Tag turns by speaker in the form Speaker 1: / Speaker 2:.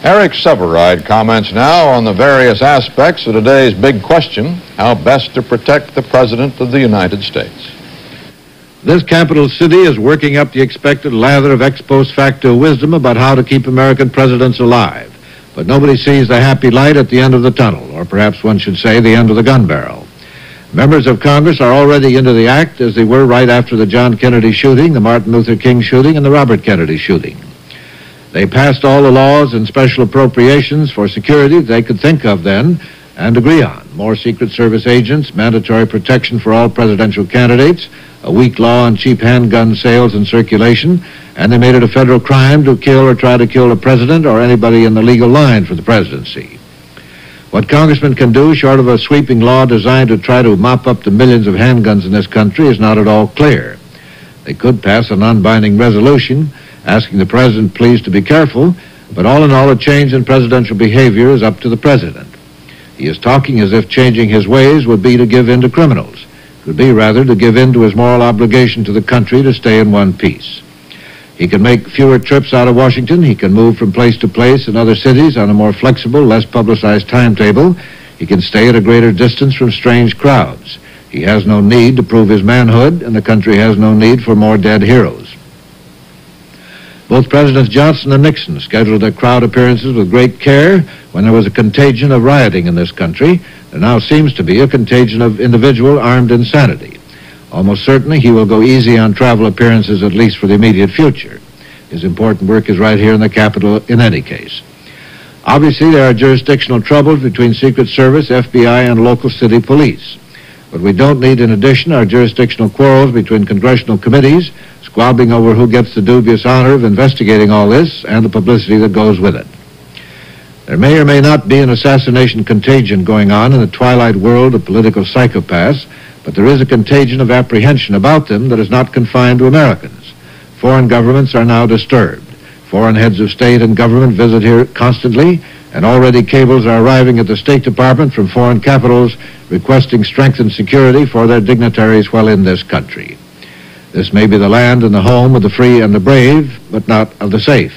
Speaker 1: Eric Sevareid comments now on the various aspects of today's big question, how best to protect the President of the United States.
Speaker 2: This capital city is working up the expected lather of ex post facto wisdom about how to keep American presidents alive. But nobody sees the happy light at the end of the tunnel, or perhaps one should say the end of the gun barrel. Members of Congress are already into the act as they were right after the John Kennedy shooting, the Martin Luther King shooting, and the Robert Kennedy shooting. They passed all the laws and special appropriations for security they could think of then and agree on. More Secret Service agents, mandatory protection for all presidential candidates, a weak law on cheap handgun sales and circulation, and they made it a federal crime to kill or try to kill the president or anybody in the legal line for the presidency. What congressmen can do, short of a sweeping law designed to try to mop up the millions of handguns in this country, is not at all clear. They could pass a non-binding resolution asking the president please to be careful, but all in all, a change in presidential behavior is up to the president. He is talking as if changing his ways would be to give in to criminals. It would be rather to give in to his moral obligation to the country to stay in one piece. He can make fewer trips out of Washington. He can move from place to place in other cities on a more flexible, less publicized timetable. He can stay at a greater distance from strange crowds. He has no need to prove his manhood, and the country has no need for more dead heroes. Both Presidents Johnson and Nixon scheduled their crowd appearances with great care when there was a contagion of rioting in this country. There now seems to be a contagion of individual armed insanity. Almost certainly he will go easy on travel appearances, at least for the immediate future. His important work is right here in the Capitol in any case. Obviously, there are jurisdictional troubles between Secret Service, FBI, and local city police. What we don't need, in addition, are jurisdictional quarrels between congressional committees, squabbling over who gets the dubious honor of investigating all this and the publicity that goes with it. There may or may not be an assassination contagion going on in the twilight world of political psychopaths, but there is a contagion of apprehension about them that is not confined to Americans. Foreign governments are now disturbed. Foreign heads of state and government visit here constantly, and already cables are arriving at the State Department from foreign capitals requesting strengthened security for their dignitaries while in this country. This may be the land and the home of the free and the brave, but not of the safe.